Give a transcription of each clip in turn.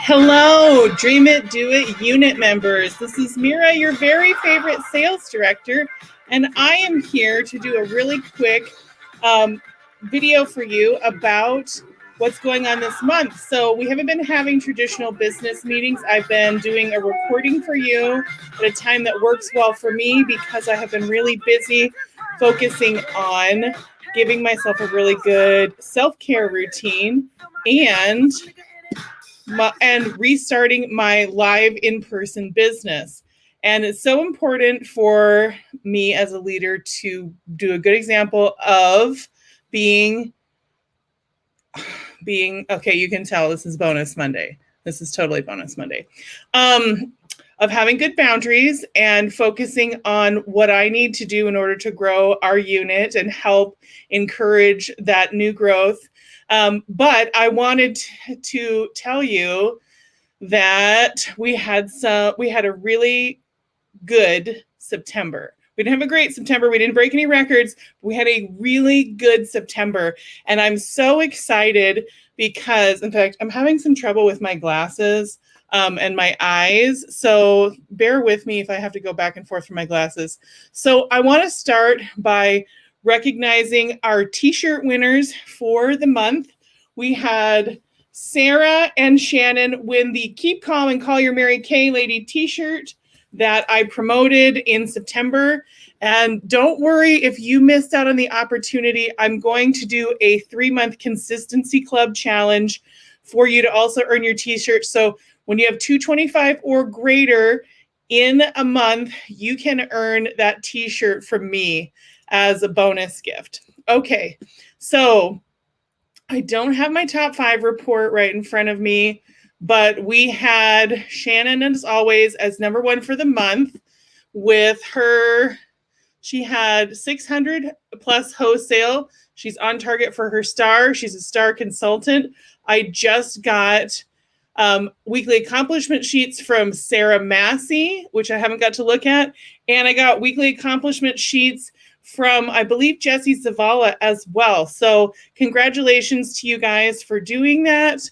Hello, Dream It, Do It unit members. This is Mira, your very favorite sales director, and I am here to do a really quick video for you about what's going on this month. So we haven't been having traditional business meetings. I've been doing a recording for you at a time that works well for me because I have been really busy focusing on giving myself a really good self-care routine and restarting my live in-person business. And it's so important for me as a leader to do a good example of being, okay, you can tell this is bonus Monday. This is totally bonus Monday. Of having good boundaries and focusing on what I need to do in order to grow our unit and help encourage that new growth. But I wanted to tell you that we had a really good September. We didn't have a great September. We didn't break any records. We had a really good September. And I'm so excited because, in fact, I'm having some trouble with my glasses and my eyes. So bear with me if I have to go back and forth for my glasses. So I want to start by recognizing our t-shirt winners for the month. We had Sarah and Shannon win the Keep Calm and Call Your Mary Kay Lady t-shirt that I promoted in September. And don't worry if you missed out on the opportunity. I'm going to do a 3-month consistency club challenge for you to also earn your t-shirt. So when you have 225 or greater in a month, you can earn that t-shirt from me as a bonus gift. Okay, so I don't have my top 5 report right in front of me, but we had Shannon, as always, as number 1 for the month with her. She had 600 plus wholesale. She's on target for her star. She's a star consultant. I just got weekly accomplishment sheets from Sarah Massey, which I haven't got to look at. And I got weekly accomplishment sheets from, I believe, Jesse Zavala as well. So congratulations to you guys for doing that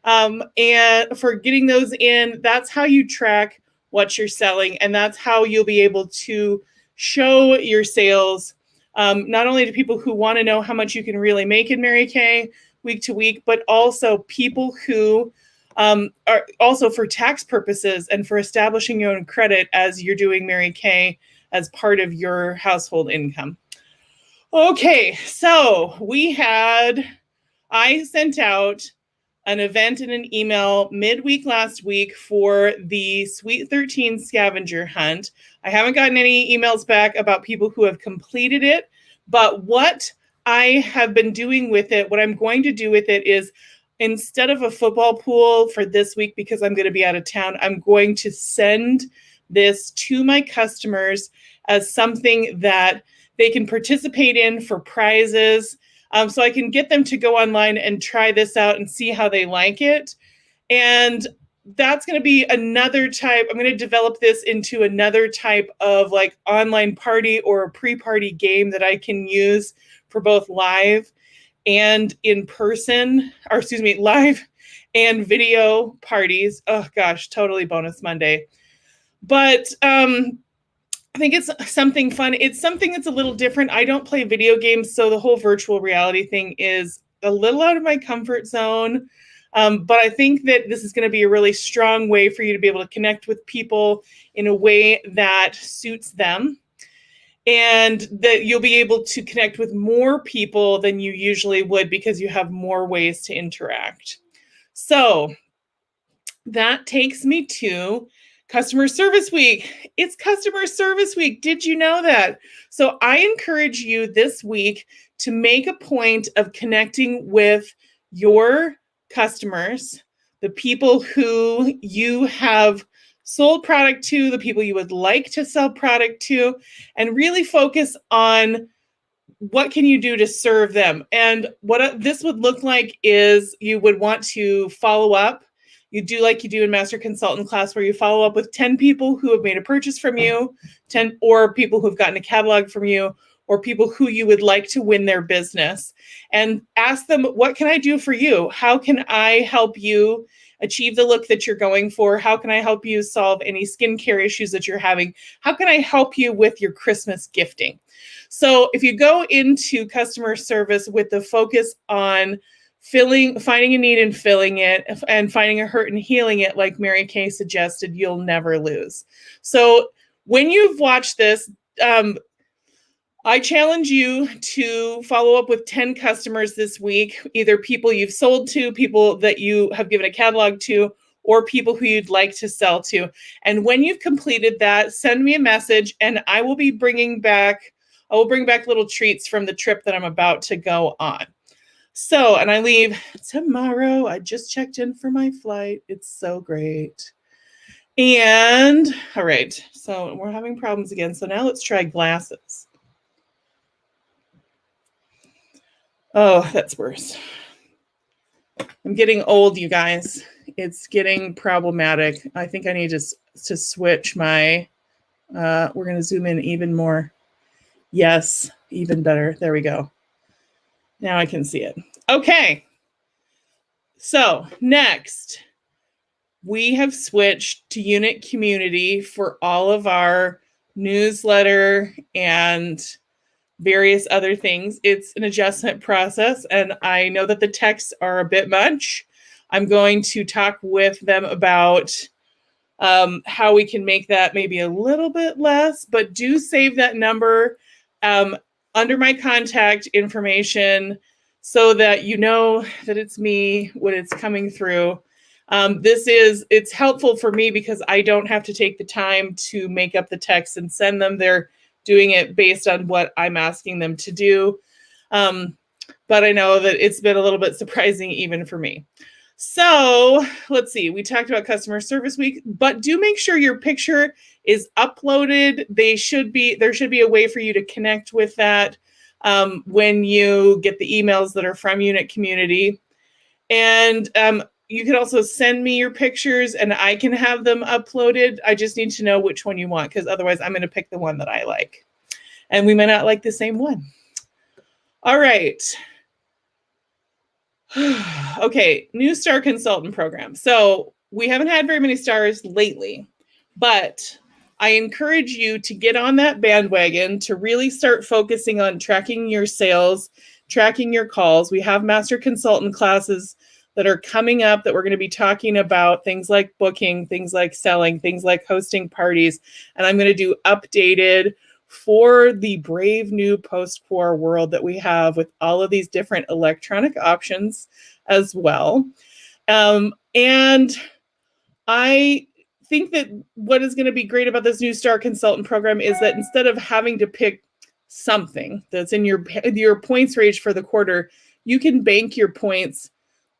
and for getting those in. That's how you track what you're selling. And that's how you'll be able to show your sales, not only to people who want to know how much you can really make in Mary Kay week to week, but also people who are also for tax purposes and for establishing your own credit as you're doing Mary Kay as part of your household income. Okay, so I sent out an event and an email midweek last week for the Sweet 13 scavenger hunt. I haven't gotten any emails back about people who have completed it, but what I have been doing with it, what I'm going to do with it is, instead of a football pool for this week, because I'm going to be out of town, I'm going to send this to my customers as something that they can participate in for prizes. So I can get them to go online and try this out and see how they like it. And that's going to be another type. I'm going to develop this into another type of like online party or a pre-party game that I can use for both live and in person, or excuse me, live and video parties. Oh gosh, totally bonus Monday. But I think it's something fun. It's something that's a little different. I don't play video games, so the whole virtual reality thing is a little out of my comfort zone. But I think that this is going to be a really strong way for you to be able to connect with people in a way that suits them, and that you'll be able to connect with more people than you usually would because you have more ways to interact. So that takes me to Customer Service Week. It's Customer Service Week. Did you know that? So I encourage you this week to make a point of connecting with your customers, the people who you have sold product to, the people you would like to sell product to, and really focus on what can you do to serve them. And what this would look like is you would want to follow up. You do like you do in Master Consultant class, where you follow up with 10 people who have made a purchase from you, 10 or people who've gotten a catalog from you, or people who you would like to win their business, and ask them, what can I do for you? How can I help you achieve the look that you're going for? How can I help you solve any skincare issues that you're having? How can I help you with your Christmas gifting? So if you go into customer service with the focus on finding a need and filling it, and finding a hurt and healing it, like Mary Kay suggested, you'll never lose. So when you've watched this, I challenge you to follow up with 10 customers this week, either people you've sold to, people that you have given a catalog to, or people who you'd like to sell to. And when you've completed that, send me a message, and I will bring back little treats from the trip that I'm about to go on. So, and I leave tomorrow. I just checked in for my flight. It's so great. And all right, so we're having problems again. So now let's try glasses. Oh, that's worse. I'm getting old, you guys. It's getting problematic. I think I need to switch my, we're going to zoom in even more. Yes, even better. There we go. Now I can see it. Okay. So next, we have switched to Unit Community for all of our newsletter and various other things. It's an adjustment process, and I know that the texts are a bit much. I'm going to talk with them about how we can make that maybe a little bit less, but do save that number under my contact information so that you know that it's me when it's coming through. It's helpful for me because I don't have to take the time to make up the text and send them. They're doing it based on what I'm asking them to do. But I know that it's been a little bit surprising even for me. So let's see, we talked about customer service week, but do make sure your picture is uploaded. There should be a way for you to connect with that when you get the emails that are from Unit Community. And you can also send me your pictures and I can have them uploaded. I just need to know which one you want, because otherwise I'm going to pick the one that I like. And we may not like the same one. All right. Okay, new star consultant program. So we haven't had very many stars lately, but I encourage you to get on that bandwagon to really start focusing on tracking your sales, tracking your calls. We have master consultant classes that are coming up that we're going to be talking about things like booking, things like selling, things like hosting parties. And I'm going to do updated for the brave new post-war world that we have with all of these different electronic options as well. And I think that what is going to be great about this new Star Consultant program is that instead of having to pick something that's in your points range for the quarter, you can bank your points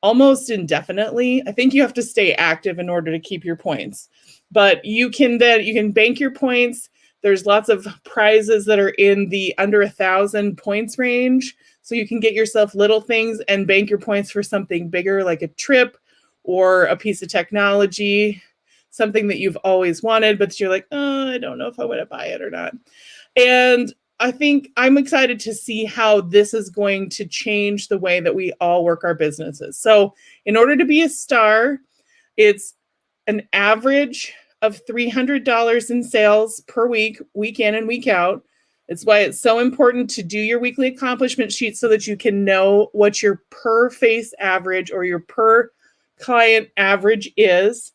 almost indefinitely. I think you have to stay active in order to keep your points, but you can bank your points. There's lots of prizes that are in the under 1,000 points range. So you can get yourself little things and bank your points for something bigger, like a trip or a piece of technology, something that you've always wanted, but you're like, oh, I don't know if I want to buy it or not. And I think I'm excited to see how this is going to change the way that we all work our businesses. So in order to be a star, it's an average of $300 in sales per week, week in and week out. It's why it's so important to do your weekly accomplishment sheet so that you can know what your per face average or your per client average is,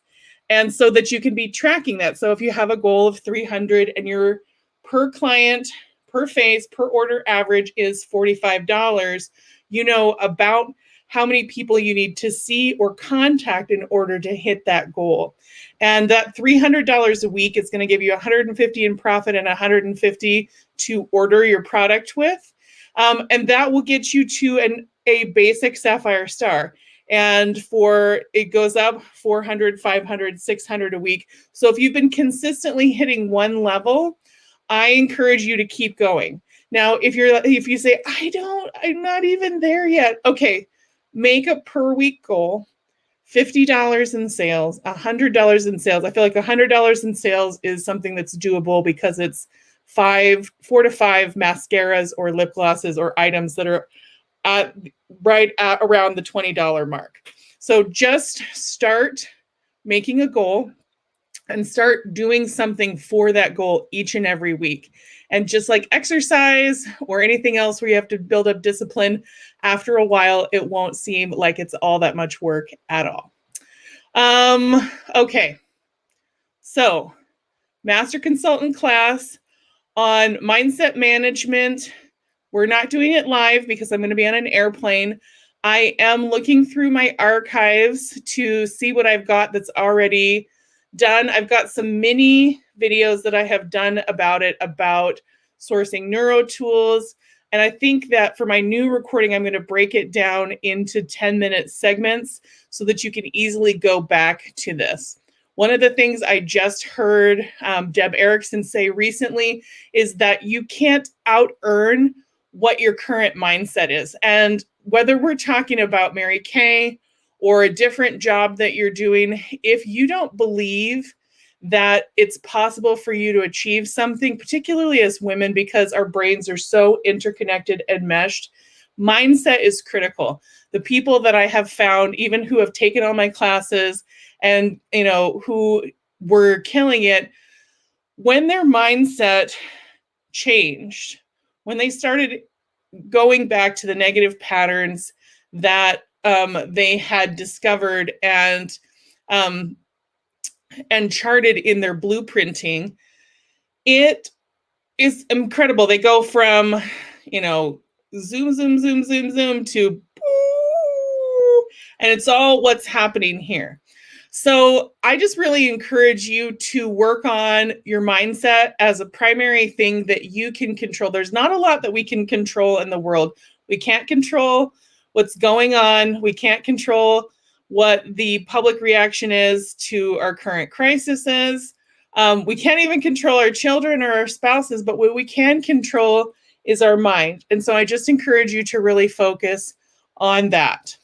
and so that you can be tracking that. So if you have a goal of 300 and your per client, per face, per order average is $45, you know about how many people you need to see or contact in order to hit that goal. And that $300 a week is going to give you $150 in profit and $150 to order your product with. And that will get you to a basic Sapphire Star. And it goes up 400, 500, 600 a week. So if you've been consistently hitting one level, I encourage you to keep going. Now, if you say, I'm not even there yet. Okay, make a per week goal, $50 in sales, $100 in sales. I feel like $100 in sales is something that's doable because it's 4 to 5 mascaras or lip glosses or items that are right at around the $20 mark. So just start making a goal and start doing something for that goal each and every week. And just like exercise or anything else where you have to build up discipline, after a while, it won't seem like it's all that much work at all. Okay. So, Master Consultant class on mindset management. We're not doing it live because I'm going to be on an airplane. I am looking through my archives to see what I've got that's already done. I've got some mini videos that I have done about it, about sourcing neuro tools. And I think that for my new recording, I'm going to break it down into 10-minute segments so that you can easily go back to this. One of the things I just heard Deb Erickson say recently is that you can't out-earn what your current mindset is. And whether we're talking about Mary Kay or a different job that you're doing, if you don't believe that it's possible for you to achieve something, particularly as women, because our brains are so interconnected and meshed, mindset is critical. The people that I have found, even who have taken all my classes and, who were killing it, when their mindset changed, when they started going back to the negative patterns that they had discovered and charted in their blueprinting, it is incredible. They go from, zoom, zoom, zoom, zoom, zoom to boo, and it's all what's happening here. So I just really encourage you to work on your mindset as a primary thing that you can control. There's not a lot that we can control in the world. We can't control what's going on. We can't control what the public reaction is to our current crisis is. We can't even control our children or our spouses, but what we can control is our mind. And so I just encourage you to really focus on that.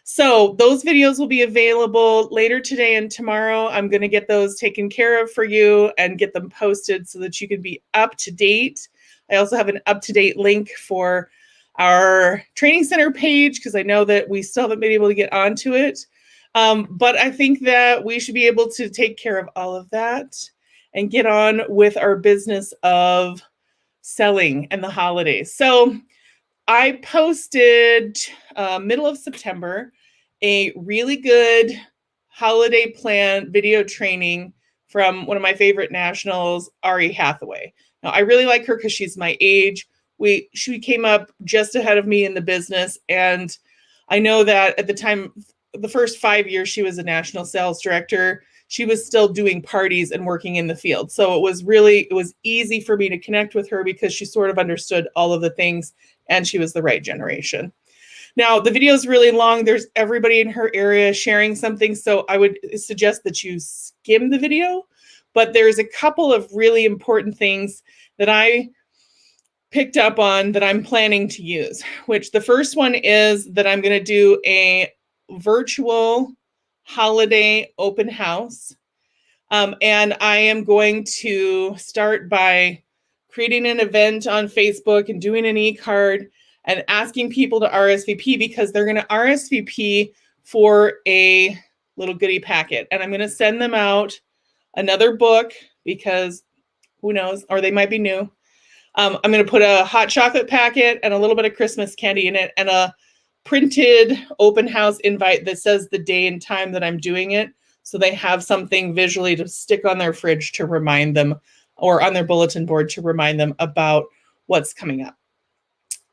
So those videos will be available later today and tomorrow. I'm going to get those taken care of for you and get them posted so that you can be up to date. I also have an up-to-date link for our training center page because I know that we still haven't been able to get onto it. But I think that we should be able to take care of all of that and get on with our business of selling and the holidays. So I posted middle of September a really good holiday plan video training from one of my favorite nationals, Ari Hathaway. Now, I really like her because she's my age. She came up just ahead of me in the business, and I know that at the time, the first 5 years she was a national sales director, she was still doing parties and working in the field. So it was easy for me to connect with her because she sort of understood all of the things and she was the right generation. Now, the video is really long. There's everybody in her area sharing something. So I would suggest that you skim the video, but there's a couple of really important things that I picked up on that I'm planning to use, which the first one is that I'm going to do a virtual holiday open house. And I am going to start by creating an event on Facebook and doing an e-card and asking people to RSVP because they're going to RSVP for a little goodie packet. And I'm going to send them out another book because who knows, or they might be new. I'm going to put a hot chocolate packet and a little bit of Christmas candy in it and a printed open house invite that says the day and time that I'm doing it. So they have something visually to stick on their fridge to remind them or on their bulletin board to remind them about what's coming up.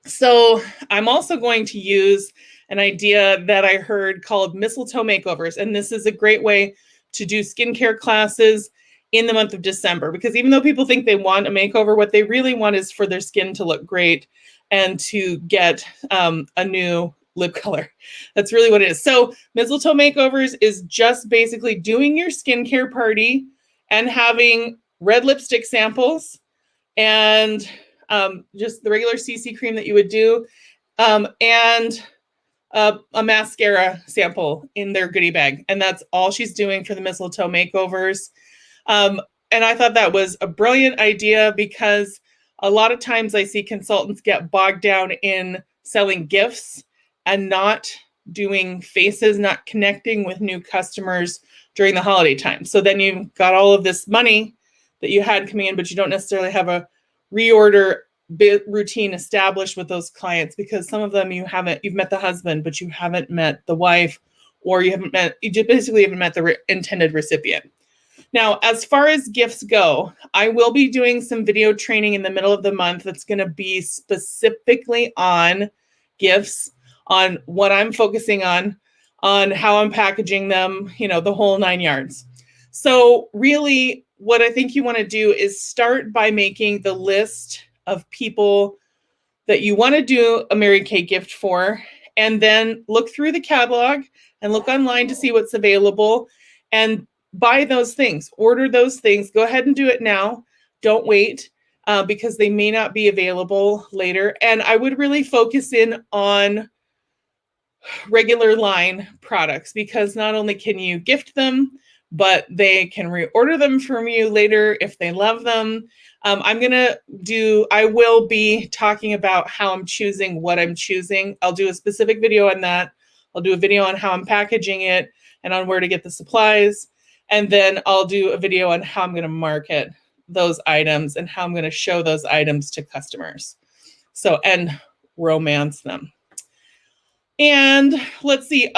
So I'm also going to use an idea that I heard called mistletoe makeovers. And this is a great way to do skincare classes in the month of December, because even though people think they want a makeover, what they really want is for their skin to look great and to get a new lip color. That's really what it is. So mistletoe makeovers is just basically doing your skincare party and having red lipstick samples and just the regular CC cream that you would do and a mascara sample in their goodie bag. And that's all she's doing for the mistletoe makeovers. And I thought that was a brilliant idea because a lot of times I see consultants get bogged down in selling gifts and not doing faces, not connecting with new customers during the holiday time. So then you've got all of this money that you had coming in, but you don't necessarily have a reorder routine established with those clients, because some of them you've met the husband, but you haven't met the wife, or you basically haven't met the intended recipient. Now, as far as gifts go, I will be doing some video training in the middle of the month that's going to be specifically on gifts, on what I'm focusing on how I'm packaging them, the whole 9 yards. So really, what I think you want to do is start by making the list of people that you want to do a Mary Kay gift for, and then look through the catalog and look online to see what's available and buy those things, order those things. Go ahead and do it now. Don't wait because they may not be available later. And I would really focus in on regular line products, because not only can you gift them, but they can reorder them from you later if they love them. I will be talking about how I'm choosing what I'm choosing. I'll do a specific video on that. I'll do a video on how I'm packaging it and on where to get the supplies. And then I'll do a video on how I'm going to market those items and how I'm going to show those items to customers. So, and romance them. And let's see.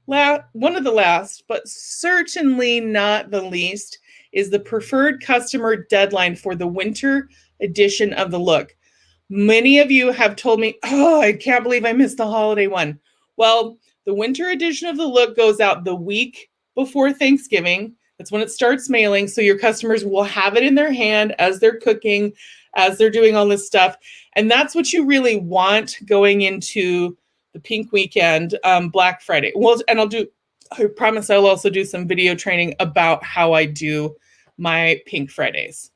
One of the last, but certainly not the least, is the preferred customer deadline for the winter edition of the look. Many of you have told me, I can't believe I missed the holiday one. Well, the winter edition of the look goes out the week before Thanksgiving. That's when it starts mailing. So your customers will have it in their hand as they're cooking, as they're doing all this stuff. And that's what you really want going into the pink weekend, Black Friday. Well, and I promise I'll also do some video training about how I do my Pink Fridays.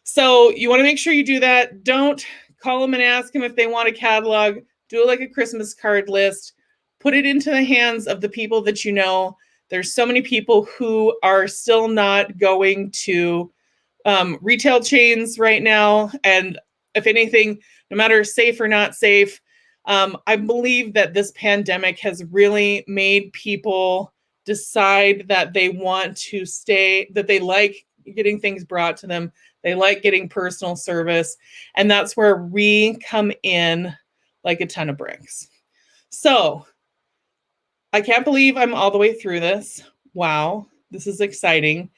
So you want to make sure you do that. Don't call them and ask them if they want a catalog. Do it like a Christmas card list. Put it into the hands of the people that you know. There's so many people who are still not going to retail chains right now. And if anything, no matter safe or not safe, I believe that this pandemic has really made people decide that they want to stay, that they like getting things brought to them. They like getting personal service. And that's where we come in like a ton of bricks. So I can't believe I'm all the way through this. Wow, this is exciting.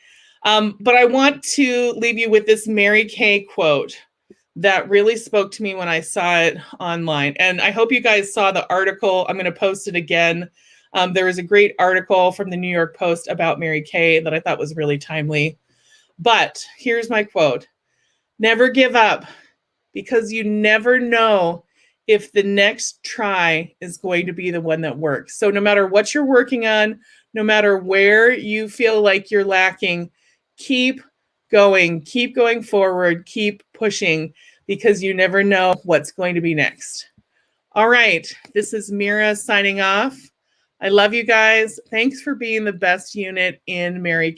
But I want to leave you with this Mary Kay quote that really spoke to me when I saw it online. And I hope you guys saw the article. I'm going to post it again. There was a great article from the New York Post about Mary Kay that I thought was really timely. But here's my quote. Never give up, because you never know if the next try is going to be the one that works. So no matter what you're working on, no matter where you feel like you're lacking, keep going forward, keep pushing, because you never know what's going to be next. All right, this is Mira signing off. I love you guys. Thanks for being the best unit in Mary Kay.